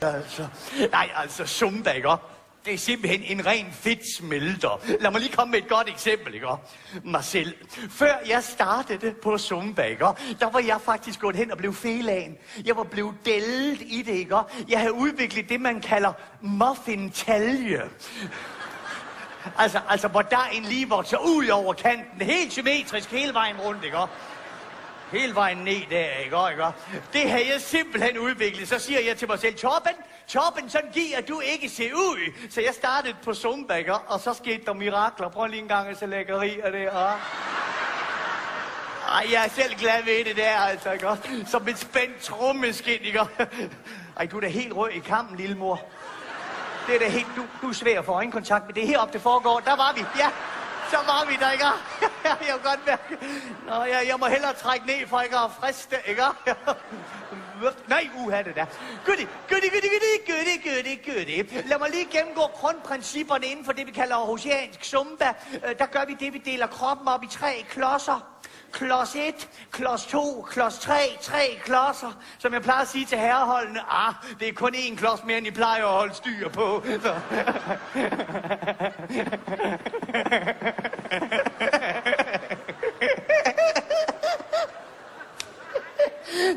Altså. Nej, altså Zumba, ikke? Det er simpelthen en ren fedtsmelter. Lad mig lige komme med et godt eksempel, ikke? Mig selv. Før jeg startede på Zumba, ikke? Der var jeg faktisk gået hen og blev felagen. Jeg var blevet dællet i det, ikke? Jeg havde udviklet det, man kalder muffin-talje. Altså, hvor dejen lige vokser ud over kanten. Helt symmetrisk hele vejen rundt, ikke? Hele vejen ned der, ikke? Det har jeg simpelthen udviklet. Så siger jeg til mig selv, Torben, sådan giver du ikke se ud. Så jeg startede på Zumba, ikke? Og så skete der mirakler. Prøv lige en gang så lækkerier der. Ej, jeg er selv glad ved det der, altså, ikke? Som et spændt trommeskin, ikke? Ej, du er da helt rød i kampen, lille mor. Det er da helt... Du er svær at få øjenkontakt med. Det er heroppe, det foregår. Der var vi, ja. Så var vi der, ikke? Jeg kan godt mærke. Nå, jeg må hellere trække ned, for ikke at friste, ikke? Nej, det der. Goodie. Lad mig lige gennemgå grundprincipperne inden for det, vi kalder oceansk Zumba. Der gør vi det, vi deler kroppen op i 3 klodser. Klods 1, klods 2, klods 3, 3 klodser. Som jeg plejer at sige til herreholdene, det er kun 1 klods mere, end I plejer at holde styr på. Så.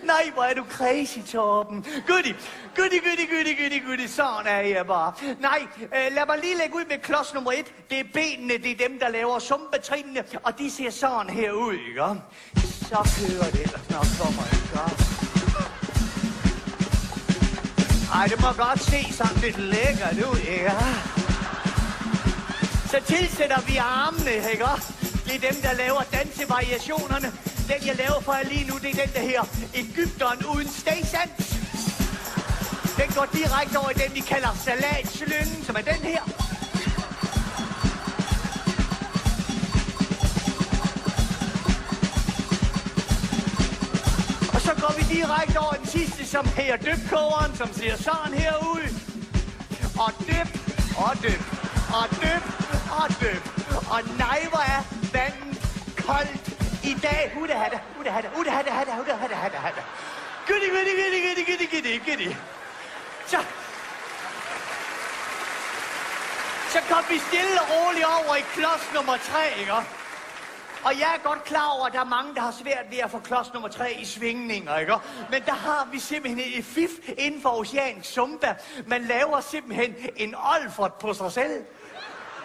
Nej, hvor er du crazy, Torben. Goodie. Sådan er jeg bare. Nej, lad mig lige lægge ud med klods nummer 1. Det er benene, det er dem, der laver Zumba-trinene. Og de ser sådan her ud, ikke? Så kører det ellers nok for mig, ikke? Ej, det må godt se sådan lidt lækkert ud, ikke? Så tilsætter vi armene, ikke? Det er dem, der laver dansevariationerne. Den, jeg laver for jer lige nu, det er den, der her Egypteren uden stegsans. Den går direkte over i den, vi kalder salatslyngen, som er den her. Og så går vi direkte over den sidste, som her døbkogeren, som ser sådan her ud. Og døb, og døb, og døb, og døb. Og nej, hvor er vandet koldt i dag. Hudehatte. Goodie. Så kom vi stille og roligt over i klods nummer 3, ikke? Og jeg er godt klar over, at der er mange, der har svært ved at få klods nummer 3 i svingninger, ikke? Men der har vi simpelthen et fif inden for oceansk Zumba. Man laver simpelthen en olfert på sig selv.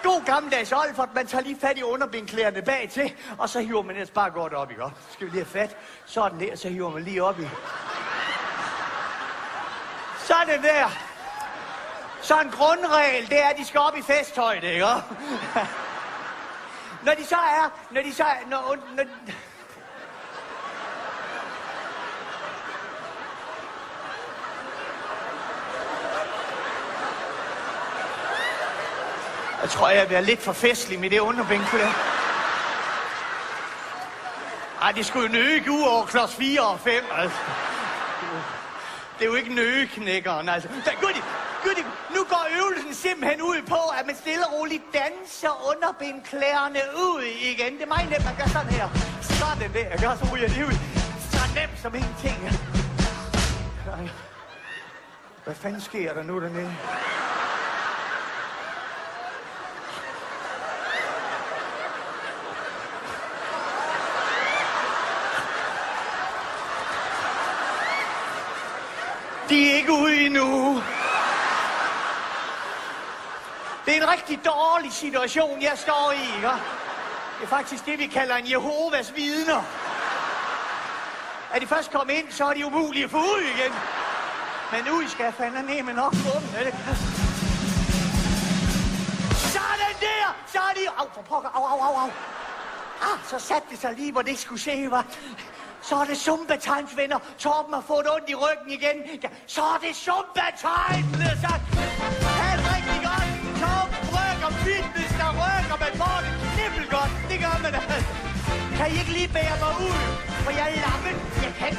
God gammeldags olfert, man tager lige fat i underbenklæderne bag til, og så hiver man ellers bare godt op, ikke? Så skal vi lige have fat. Sådan der, så hiver man lige op i. Sådan der. Så en grundregel, det er, at de skal op i festhøjde, ikke? Når de så er... Jeg tror, jeg vil være lidt for festlig med det underbænk på det. Ej, det skulle jo nøge ud over klods 4 og 5, altså. Det er jo ikke nøgeknækkeren, altså. Goodie, nu går øvelsen simpelthen ud på, at man stille og roligt danser underbenklæderne ud igen. Det er meget nemt, man gør sådan her. Sådan der, jeg gør så ryger det ud. Så nemt som ingenting. Hvad fanden sker der nu dernede? De er ikke ude endnu. Det er en rigtig dårlig situation, jeg står i, ikke? Det er faktisk det, vi kalder en Jehovas vidner. Er de først kommet ind, så er de umulige at få ud igen. Men ud skal fandme med nok få dem. Sådan der! Så er de... Au, for pokker. Au. Så satte det sig lige, hvor det ikke skulle se, hva'? Så er det Zumba-times, venner. Torben har fået ondt i ryggen igen. Ja, så er det Zumba-times, så. Ha' det rigtig godt. Torben rykker fitness, der rykker. Man får det knibbel godt. Det gør man altså. Kan I ikke lige bære mig ud? For jeg er lammet. Jeg kan